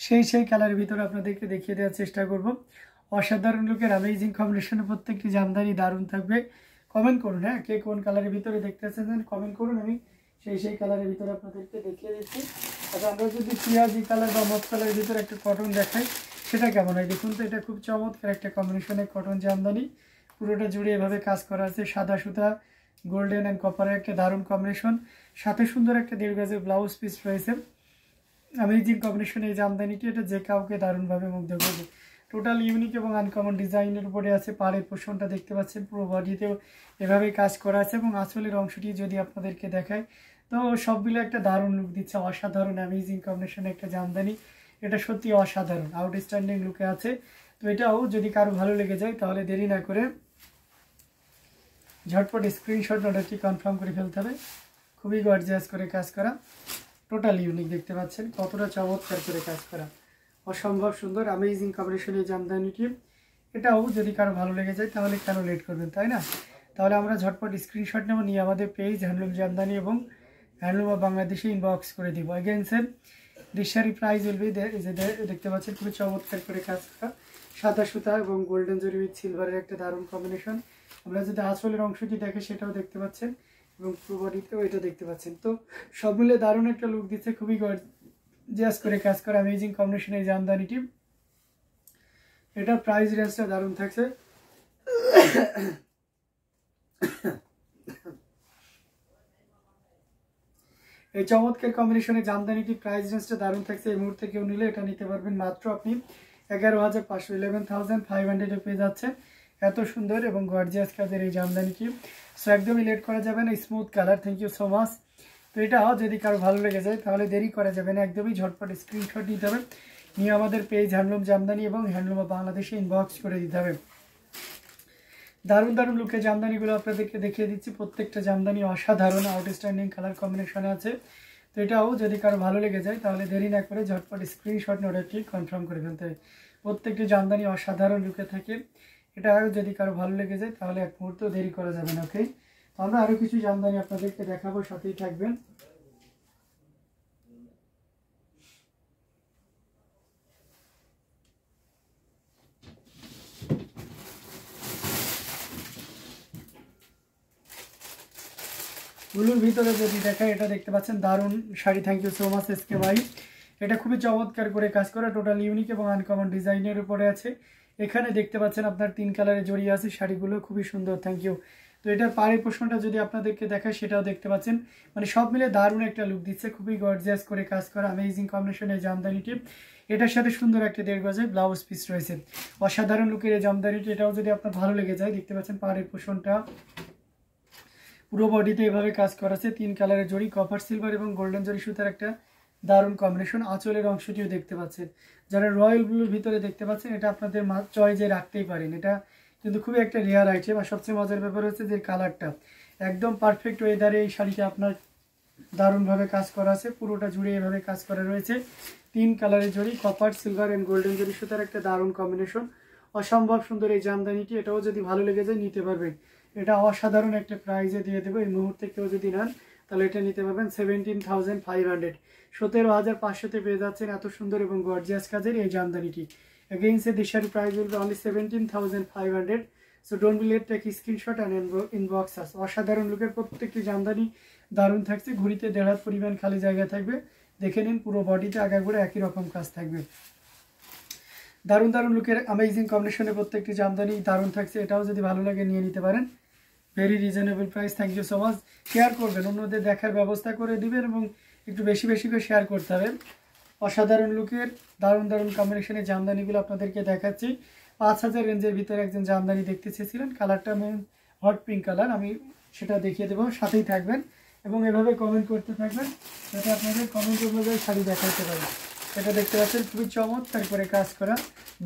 সেই কালারের ভিতরে আপনাদেরকে দেখিয়ে দেওয়ার চেষ্টা করব। অসাধারণ লুকের অ্যামেজিং কম্বিনেশনের প্রত্যেকটি জামদানি দারুণ থাকবে। কমেন্ট করুন, হ্যাঁ, কে কোন কালারের ভিতরে দেখতে চাচ্ছেন কমেন্ট করুন, আমি সেই কালারের ভিতরে আপনাদেরকে দেখিয়ে দিচ্ছি। আচ্ছা, আমরা যদি পিঁয়াজি কালার বা মফ কালারের ভিতরে একটা কটন দেখাই সেটা কেমন হয় দেখুন তো। এটা খুব চমৎকার একটা কম্বিনেশনের কটন জামদানি, পুরোটা জুড়ে এভাবে কাজ করা আছে, সাদা সুতা গোল্ডেন অ্যান্ড কপারের একটা দারুণ কম্বিনেশন, সাথে সুন্দর একটা 1.5 গজের ব্লাউজ পিস রয়েছে। অ্যামেজিং কম্বিনেশন এই জামদানিটি, এটা যে কাউকে দারুণভাবে মুগ্ধ করবে। টোটাল ইউনিক এবং আনকমন ডিজাইনের উপরে আছে। পাড়ের পোর্শনটা দেখতে পাচ্ছেন, পুরো বডিতেও এভাবে কাজ করা আছে এবং আঁচলের অংশটি যদি আপনাদেরকে দেখায় তো সবগুলো একটা দারুণ লুক দিচ্ছে। অসাধারণ অ্যামেজিং কম্বিনেশনের একটা জামদানি, এটা সত্যি অসাধারণ আউটস্ট্যান্ডিং লুকে আছে। তো এটাও যদি কারো ভালো লেগে যায় তাহলে দেরি না করে ঝটপট স্ক্রিনশট অর্ডারটি কনফার্ম করে ফেলতে হবে। খুবই গর্জিয়াস করে কাজ করা, টোটাল ইউনিক, দেখতে পাচ্ছেন কতটা চমৎকার করে কাজ করা, অসম্ভব সুন্দর অ্যামেজিং কম্বিনেশনের জামদানিটি। এটাও যদি কারো ভালো লেগে যায় তাহলে কেন লেট করবেন, তাই না? তাহলে আমরা ঝটপট স্ক্রিনশট নেব, নিয়ে আমাদের পেজ হ্যান্ডলুম জামদানি এবং হ্যান্ডলুম অফ বাংলাদেশে ইনবক্স করে দিব। Again same dictionary price will দেখতে পাচ্ছেন খুবই চমৎকার করে কাজ করা, সাদা সুতা এবং গোল্ডেন জরি উইথ সিলভারের একটা দারুণ কম্বিনেশন। আমরা যদি আঁচলের অংশটি দেখে সেটাও দেখতে পাচ্ছেন এবং পুরো বডিতেও এটা দেখতে পাচ্ছেন। তো সব মিলে দারুণ একটা লুক দিচ্ছে, খুবই গর্জিয়াস করে কাজ করা অ্যামেজিং কম্বিনেশনের এই জামদানিটি। এটা প্রাইস রেঞ্জটা দারুণ থাকছে। এই চমৎকার কম্বিনেশনের জামদানিটি প্রাইস রেঞ্জটা দারুণ থাকছে। এই মুহূর্তে কেউ নিলে এটা নিতে পারবেন মাত্র আপনি 11,500 11,500 পেয়ে যাচ্ছে। এত সুন্দর এবং গর্জিয়াস কাজের এই জামদানিটি, সো একদমই লেট করা যাবে না। Smooth colour, thank you so much. তো এটা যদি কারো ভালো লেগে যায় তাহলে দেরি করা যাবে না, একদমই ঝটপট স্ক্রিনশট নিতে হবে, নিয়ে আমাদের পেজ হ্যান্ডলুম জামদানি এবং হ্যান্ডলুম অফ বাংলাদেশে ইনবক্স করে দিতে হবে। দারুণ দারুণ লুকে জামদানিগুলো আপনাদেরকে দেখিয়ে দিচ্ছি, প্রত্যেকটা জামদানি অসাধারণ আউটস্ট্যান্ডিং কালার কম্বিনেশনে আছে। তো এটাও যদি কারো ভালো লেগে যায় তাহলে দেরি না করে ঝটপট স্ক্রিনশট অর্ডারটি কনফার্ম করে ফেলতে হবে। প্রত্যেকটি জামদানি অসাধারণ লুকে থাকে। এটা যদি কারো ভালো লেগে যায় তাহলে এক মুহূর্ত দেরি করা যাবে না। ওকে, আমরা আরও কিছু জামদানি আপনাদেরকে দেখাবো, সাথেই থাকবেন। ব্লুর ভিতরে যদি দেখায়, এটা দেখতে পাচ্ছেন দারুণ sari, thank you so much SK ভাই। এটা খুবই চমৎকার করে কাজ করা, টোটাল ইউনিক এবং আনকমন ডিজাইনের উপরে আছে। এখানে দেখতে পাচ্ছেন আপনার 3 কালারে জড়িয়ে আছে শাড়িগুলো, খুবই সুন্দর, থ্যাংক ইউ। তো এটার পাড়ের পোর্শনটা যদি আপনাদেরকে দেখায় সেটাও দেখতে পাচ্ছেন, মানে সব মিলে দারুণ একটা লুক দিচ্ছে, খুবই গর্জিয়াস করে কাজ করা অ্যামেজিং কম্বিনেশনের জামদানিটি। এটার সাথে সুন্দর একটা 1.5 গজের ব্লাউজ পিস রয়েছে, অসাধারণ লুকের এই জামদানিটি। এটাও যদি আপনার ভালো লেগে যায়, দেখতে পাচ্ছেন পাড়ের পোর্শনটা পুরো বডিতে এভাবে কাজ করা আছে, 3 কালারের জড়ি, কপার সিলভার এবং গোল্ডেন জরি সুতার একটা দারুণ কম্বিনেশন। আঁচলের অংশটিও দেখতে পাচ্ছেন, যারা রয়্যাল ব্লুর ভিতরে দেখতে পাচ্ছেন এটা আপনাদের চয়েসে রাখতেই পারেন। এটা কিন্তু খুবই একটা রেয়ার আইটেম। আর সবচেয়ে মজার ব্যাপার হচ্ছে যে কালারটা একদম পারফেক্ট ওয়েদারে এই শাড়িটা আপনার দারুণভাবে কাজ করা আছে, পুরোটা জুড়ে এভাবে কাজ করা রয়েছে। 3 কালারের জড়ি, কপার সিলভার অ্যান্ড গোল্ডেন জরি সুতার একটা দারুণ কম্বিনেশন, অসম্ভব সুন্দর এই জামদানিটি। এটাও যদি ভালো লেগে যায় নিতে পারবেন, এটা অসাধারণ একটা প্রাইজে দিয়ে দেবো। এই মুহূর্তে কেউ যদি নেন তাহলে এটা নিতে পারবেন 17,500, 17,500-তে পেয়ে যাচ্ছেন এত সুন্দর এবং গর্জিয়াস কাজের এই জামদানিটি। Against this sari price will be only 17,500। So don't be late, take screenshot and inbox us. অসাধারণ লুকের প্রত্যেকটি জামদানি দারুণ থাকছে। ঘুরিতে 1.5 হাত পরিমাণ খালি জায়গা থাকবে, দেখে নিন পুরো বডিতে আগাগোড়া একই রকম কাজ থাকবে। দারুণ দারুণ লুকের অ্যামেজিং কম্বিনেশনের প্রত্যেকটি জামদানি দারুণ থাকছে। এটাও যদি ভালো লাগে নিয়ে নিতে পারেন, very reasonable price. Thank you so much. Share করবেন, অন্যদের দেখার ব্যবস্থা করে দিবেন এবং একটু বেশি বেশি করে শেয়ার করতে হবে। অসাধারণ লুকের দারুণ দারুণ কম্বিনেশনের জামদানিগুলো আপনাদেরকে দেখাচ্ছি। 5,000 রেঞ্জের ভিতরে একজন জামদানি দেখতে চেয়েছিলেন, কালারটা হট পিঙ্ক কালার, আমি সেটা দেখিয়ে দেবো, সাথেই থাকবেন এবং এভাবে কমেন্ট করতে থাকবেন যাতে আপনাদের কমেন্ট অনুযায়ী শাড়ি দেখাতে পারে। এটা দেখতে পাচ্ছেন খুবই চমৎকার করে কাজ করা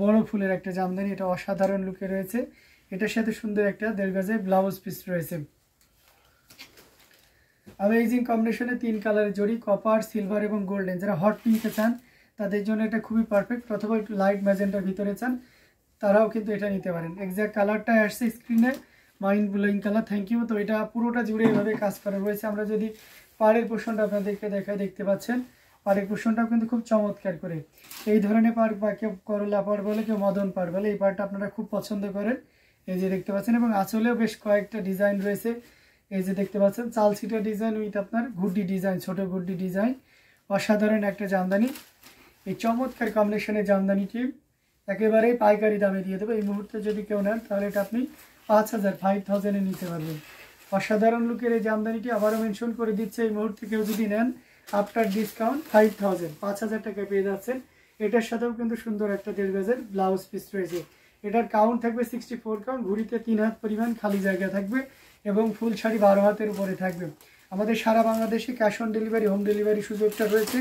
বড় ফুলের একটা জামদানি, এটা অসাধারণ লুকে রয়েছে। এটার সাথে সুন্দর একটা 1.5 গজের ব্লাউজ পিস রয়েছে। অ্যামেজিং কম্বিনেশনে 3 কালারের জড়ি, কপার সিলভার এবং গোল্ডেন। যারা হট পিঙ্কে চান তাদের জন্য এটা খুবই পারফেক্ট, অথবা একটু লাইট ম্যাজেন্টার ভিতরে চান তারাও কিন্তু এটা নিতে পারেন। এক্স্যাক্ট কালারটা আসছে স্ক্রিনে, mind blowing colour, thank you. তো এটা পুরোটা জুড়ে এভাবে কাজ করা রয়েছে। আমরা যদি পাড়ের পোর্শনটা আপনাদেরকে দেখাই, দেখতে পাচ্ছেন পাড়ের পোর্শনটাও কিন্তু খুব চমৎকার করে এই ধরনের পাড় বা কেউ করলা পাড় বলে কেউ মদন পাড় বলে এই পাড়টা আপনারা খুব পছন্দ করেন। এই যে দেখতে পাচ্ছেন এবং আঁচলেও বেশ কয়েকটা ডিজাইন রয়েছে। এই যে দেখতে পাচ্ছেন চাল ছিটা ডিজাইন উইথ আপনার গুড্ডি ডিজাইন, ছোট গুড্ডি ডিজাইন, অসাধারণ একটা জামদানি। এই চমৎকার কম্বিনেশনের জামদানিটি একেবারেই পাইকারি দামে দিয়ে দেবো। এই মুহূর্তে যদি কেউ নেন তাহলে এটা আপনি 5000 নিতে পারবেন। অসাধারণ লুকের এই জামদানিটি আবারও মেনশন করে দিচ্ছে, এই মুহূর্তে কেউ যদি নেন আফটার ডিসকাউন্ট 5000 টাকায় পেয়ে যাচ্ছেন। এটার সাথেও কিন্তু সুন্দর একটা 1.5 গজের ব্লাউজ পিস রয়েছে। এটার কাউন্ট থাকবে 64 কাউন্ট, ঘুরিতে 3 হাত পরিমাণ খালি জায়গা থাকবে এবং ফুল শাড়ি 12 হাতের উপরে থাকবে। আমাদের সারা বাংলাদেশে cash on delivery, home delivery সুযোগটা রয়েছে,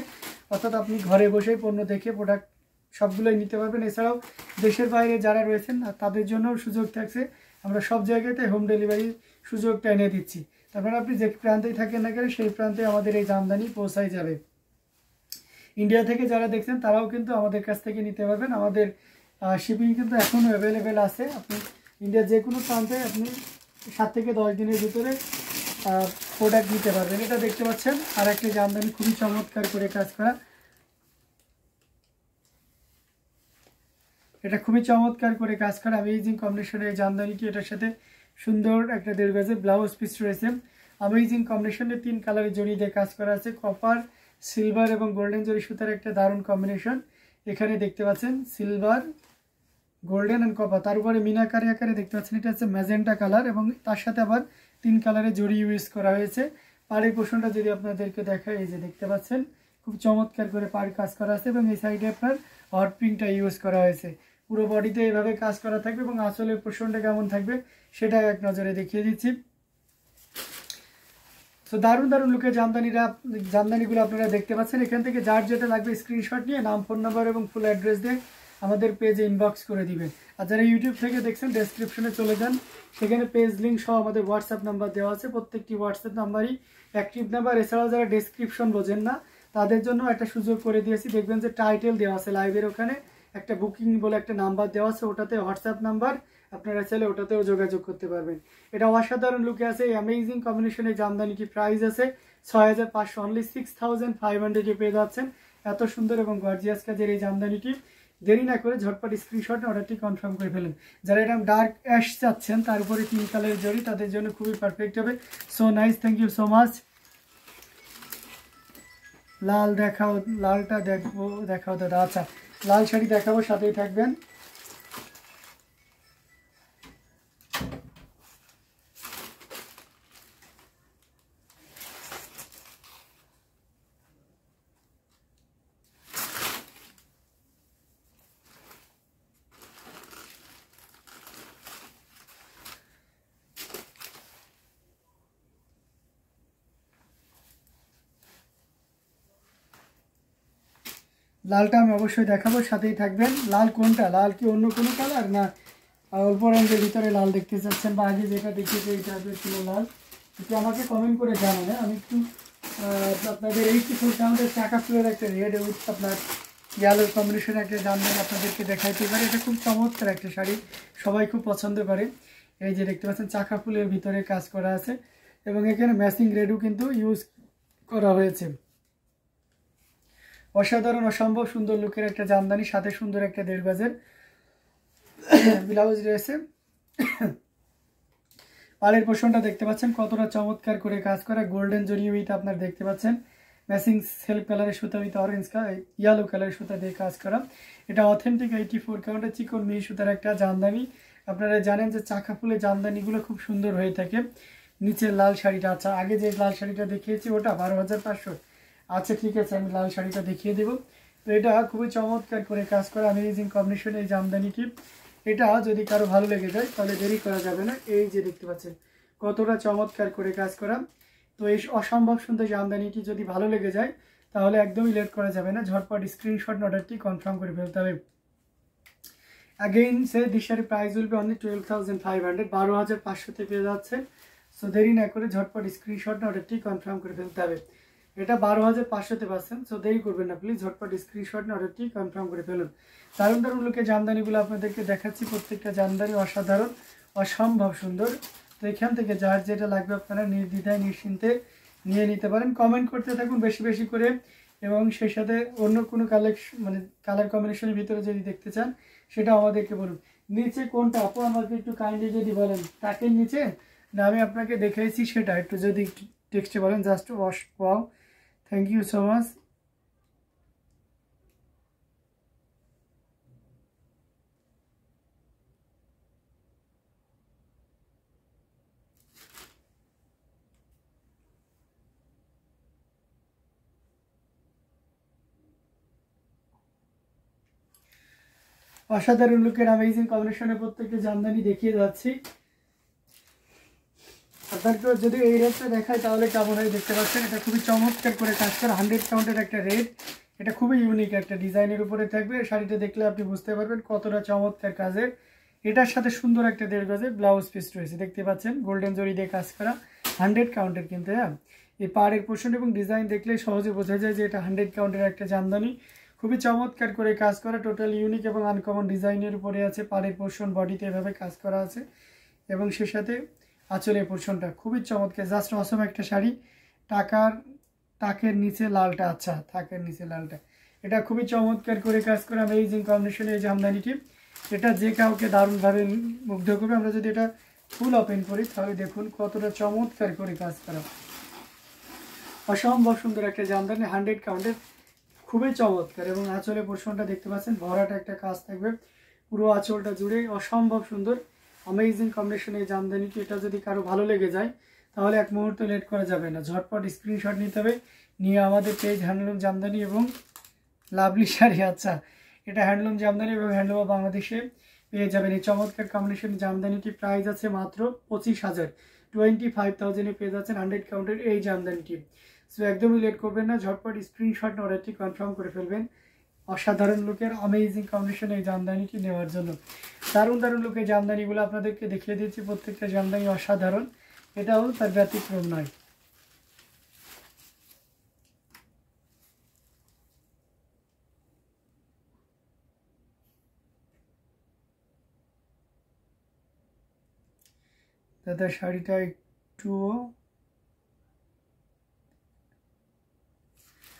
অর্থাৎ আপনি ঘরে বসেই পণ্য দেখে প্রোডাক্ট সবগুলোই নিতে পারবেন। এছাড়াও দেশের বাইরে যারা রয়েছেন তাদের জন্যও সুযোগ থাকছে, আমরা সব জায়গাতে হোম ডেলিভারি সুযোগটা এনে দিচ্ছি। তারপরে আপনি যে প্রান্তেই থাকেন না কেন সেই প্রান্তে আমাদের এই জামদানি পৌঁছাই যাবে। ইন্ডিয়া থেকে যারা দেখছেন তারাও কিন্তু আমাদের কাছ থেকে নিতে পারবেন। আমাদের শিপিং কিন্তু এখনও অ্যাভেলেবেল আছে। আপনি ইন্ডিয়ার যে কোনো প্রান্তে আপনি 7 থেকে 10 দিনের ভিতরে প্রোডাক্ট নিতে পারবেন। এটা দেখতে পাচ্ছেন আর একটা জামদানি খুবই চমৎকার করে কাজ করা, এটা খুবই চমৎকার করে কাজ করা অ্যামেজিং কম্বিনেশনের এই জামদানিটি। এটার সাথে সুন্দর একটা 1.5 গজের ব্লাউজ পিস রয়েছে। অ্যামেজিং কম্বিনেশনে 3 কালারের জড়ি দিয়ে কাজ করা আছে, কপার, সিলভার এবং গোল্ডেন জরি সুতার একটা দারুণ কম্বিনেশন। এখানে দেখতে পাচ্ছেন সিলভার, গোল্ডেন অ্যান্ড কপার, তার উপরে মিনাকারি আকারে দেখতে পাচ্ছেন এটা হচ্ছে ম্যাজেন্টা কালার এবং তার সাথে আবার 3 কালারের জড়ি ইউজ করা হয়েছে। পাড়ের পোর্শনটা যদি আপনাদেরকে দেখায়, এই যে দেখতে পাচ্ছেন খুব চমৎকার করে পাড় কাজ করা আছে এবং এই সাইডে আপনার হট পিঙ্কটা ইউজ করা হয়েছে। পুরো বডিতে এইভাবে কাজ করা থাকবে এবং আঁচলের পোর্শনটা কেমন থাকবে সেটা এক নজরে দেখিয়ে দিচ্ছি। তো দারুণ দারুণ লুকের জামদানিগুলো আপনারা দেখতে পাচ্ছেন। এখান থেকে যার যেটা লাগবে স্ক্রিনশট নিয়ে নাম, ফোন নাম্বার এবং ফুল অ্যাড্রেস দিয়ে আমাদের পেজে ইনবক্স করে দিবেন। আর যারা ইউটিউব থেকে দেখছেন ডেসক্রিপশনে চলে যান, সেখানে পেজ লিঙ্ক সহ আমাদের হোয়াটসঅ্যাপ নাম্বার দেওয়া আছে। প্রত্যেকটি হোয়াটসঅ্যাপ নাম্বারই অ্যাক্টিভ নাম্বার। এছাড়াও যারা ডেসক্রিপশন বোঝেন না তাদের জন্য একটা সুযোগ করে দিয়েছি, দেখবেন যে টাইটেল দেওয়া আছে লাইভের ওখানে একটা বুকিং বলে একটা নাম্বার দেওয়া আছে, ওটাতে হোয়াটসঅ্যাপ নাম্বার, আপনারা চাইলে ওটাতেও যোগাযোগ করতে পারবেন। এটা অসাধারণ লুকে আছে, এই অ্যামেজিং কম্বিনেশনের জামদানিটি প্রাইস আছে 6500, অনলি 6500 পেয়ে যাচ্ছেন। এত সুন্দর এবং গর্জিয়াস কাজের এই জামদানিটি দেরি না করে ঝটপট স্ক্রিনশট অর্ডারটি কনফার্ম করে ফেলুন। যারা এটা ডার্ক অ্যাশ চাচ্ছেন তার উপরে 3 কালারের জড়ি, তাদের জন্য খুবই পারফেক্ট হবে। So nice, thank you so much. লাল দেখাও, লালটা দেখাও দাদা। আচ্ছা, লাল শাড়ি দেখাবো, সাথেই থাকবেন। লালটা আমি অবশ্যই দেখাবো, সাথেই থাকবেন। লাল কোনটা? লাল কি অন্য কোনো কালার, না অল্প রঙের ভিতরে লাল দেখতে চাচ্ছেন, বা আগে যেটা দেখেছি এই টাইপের ছিল লাল? একটু আমাকে কমেন্ট করে জানান। আমি একটু আপনাদের এই কিছু আমাদের চাকা ফুলের একটা রেড উইথ আপনার ইয়ালোর কম্বিনেশনে একটা জামদানি আপনাদেরকে দেখাইতে পারে। এটা খুব চমৎকার একটা শাড়ি, সবাই খুব পছন্দ করে। এই যে দেখতে পাচ্ছেন চাকা ফুলের ভিতরে কাজ করা আছে এবং এখানে ম্যাচিং রেডও কিন্তু ইউজ করা হয়েছে। অসাধারণ, অসম্ভব সুন্দর লুকের একটা জামদানি, সাথে সুন্দর একটা 1.5 গজের ব্লাউজ রয়েছে। পাড়ের পোর্শনটা দেখতে পাচ্ছেন কতটা চমৎকার করে কাজ করা, গোল্ডেন জরি উইথ আপনার দেখতে পাচ্ছেন ম্যাচিং সেলফ কালারের সুতা উইথ অরেঞ্জ ইয়েলো কালারের সুতা দিয়ে কাজ করা। এটা অথেন্টিক 84 কাউন্টের চিকন মিহি সুতার একটা জামদানি। আপনারা জানেন যে চাকা ফুলের জামদানিগুলো খুব সুন্দর হয়ে থাকে। নিচের লাল শাড়িটা, আচ্ছা আগে যে লাল শাড়িটা দেখিয়েছি ওটা 12,500। আচ্ছা ঠিক আছে, আমি লাল শাড়িটা দেখিয়ে দেবো। তো এটা খুবই চমৎকার করে কাজ করা অ্যামেজিং কম্বিনেশন এই জামদানিটি। এটা যদি কারো ভালো লেগে যায় তাহলে দেরি করা যাবে না। এই যে দেখতে পাচ্ছেন কতটা চমৎকার করে কাজ করা। তো এই অসম্ভব সুন্দর জামদানিটি যদি ভালো লেগে যায় তাহলে একদমই লেট করা যাবে না, ঝটপট স্ক্রিনশট অর্ডারটি কনফার্ম করে ফেলতে হবে। অ্যাগেইন সে দিস শাড়ির প্রাইস উইল বি অনলি 12,500, 12,500 পেয়ে যাচ্ছে। সো দেরি না করে ঝটপট স্ক্রিনশট অর্ডারটি কনফার্ম করে ফেলতে হবে। এটা 12,500 পাচ্ছেন। সো দেরি করবেন না প্লিজ, ঝটপট স্ক্রিনশট অর্ডারটি কনফার্ম করে ফেলুন। দারুণ দারুণ লোকের জামদানিগুলো আপনাদেরকে দেখাচ্ছি, প্রত্যেকটা জামদানি অসাধারণ, অসম্ভব সুন্দর। তো এখান থেকে যার যেটা লাগবে আপনারা নির্দ্বিধায় নিশ্চিন্তে নিয়ে নিতে পারেন। কমেন্ট করতে থাকুন বেশি বেশি করে, এবং সেই সাথে অন্য কোনো মানে কালার কম্বিনেশনের ভিতরে যদি দেখতে চান সেটা আমাদেরকে বলুন। নিচে কোনটা আপু আমাকে একটু কাইন্ডলি যদি বলেন, তাকের নিচে না আমি আপনাকে দেখাইছি সেটা একটু যদি টেক্সটে বলেন। Just wow, thank you so much. অসাধারণ লুকের অ্যামেজিং কম্বিনেশনে প্রত্যেকটা জামদানি দেখিয়ে যাচ্ছি আপনাকে। যদি এই রেটটা দেখায় তাহলে কেমন হয় দেখতে পাচ্ছেন। এটা খুবই চমৎকার করে কাজ করা 100 কাউন্টের একটা রেট। এটা খুবই ইউনিক একটা ডিজাইনের উপরে থাকবে। শাড়িটা দেখলে আপনি বুঝতে পারবেন কতটা চমৎকার কাজের। এটার সাথে সুন্দর একটা 1.5 গজের ব্লাউজ পিস রয়েছে, দেখতে পাচ্ছেন গোল্ডেন জরি দিয়ে কাজ করা 100 কাউন্টের কিন্তু। হ্যাঁ, এই পাড়ের পোর্শন এবং ডিজাইন দেখলে সহজে বোঝা যায় যে এটা 100 কাউন্টের একটা জামদানি। খুবই চমৎকার করে কাজ করা, টোটাল ইউনিক এবং আনকমন ডিজাইনের উপরে আছে। পাড়ের পোর্শন বডিতে এভাবে কাজ করা আছে এবং সে সাথে আঁচলের পোর্শনটা খুবই চমৎকার। জাস্ট অসম একটা শাড়ি। তাকের নিচে লালটা, আচ্ছা তাকের নিচে লালটা, এটা খুবই চমৎকার করে কাজ করা অ্যামেজিং কম্বিনেশনে এই জামদানিটি। এটা যে কাউকে দারুণভাবে মুগ্ধ করবে। আমরা যদি এটা ফুল ওপেন করি তাহলে দেখুন কতটা চমৎকার করে কাজ করা, অসম্ভব সুন্দর একটা জামদানি 100 কাউন্টের, খুবই চমৎকার। এবং আঁচলের পোর্শনটা দেখতে পাচ্ছেন ভরাটা একটা কাজ থাকবে পুরো আঁচলটা জুড়ে, অসম্ভব সুন্দর অ্যামেজিং কম্বিনেশনের জামদানিটি। এটা যদি কারো ভালো লেগে যায় তাহলে এক মুহূর্ত লেট করা যাবে না, ঝটপট স্ক্রিনশট নিতে হবে, নিয়ে আমাদের পেজ হ্যান্ডলুম জামদানি এবং লাভলি শাড়ি, আচ্ছা এটা হ্যান্ডলুম জামদানি এবং হ্যান্ডলুম বাংলাদেশে পেয়ে যাবেন। এই চমৎকার কম্বিনেশন জামদানিটি প্রাইস আছে মাত্র 25,000, 25,000-এ পেয়ে যাচ্ছেন 100 কাউন্টের এই জামদানিটি। সো একদমই লেট করবেন না, ঝটপট স্ক্রিনশট অর্ডারটি কনফার্ম করে ফেলবেন অসাধারণ লুকের অ্যামেজিং কম্বিনেশন এই জামদানিটি নেওয়ার জন্য। দারুণ দারুণ লুকের জামদানিগুলো আপনাদেরকে দেখিয়ে দিচ্ছি, প্রত্যেকটা জামদানি অসাধারণ, এটাও তার ব্যতিক্রম নয়। দাদা শাড়িটা একটু,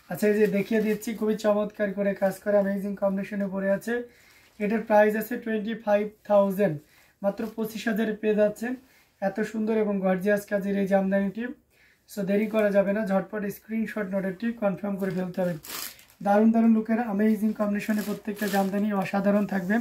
আচ্ছা এই যে দেখিয়ে দিচ্ছি, খুবই চমৎকার করে কাজ করা অ্যামেজিং কম্বিনেশনে পড়ে আছে। এটার প্রাইস আছে 25,000, মাত্র 25,000-এ পেয়ে যাচ্ছেন এত সুন্দর এবং গর্জিয়াস কাজের এই জামদানিটি। সো দেরি করা যাবে না, ঝটপট স্ক্রিনশট অর্ডারটি কনফার্ম করে ফেলতে হবে। দারুণ দারুণ লুকের অ্যামেজিং কম্বিনেশনে প্রত্যেকটা জামদানি অসাধারণ থাকবে।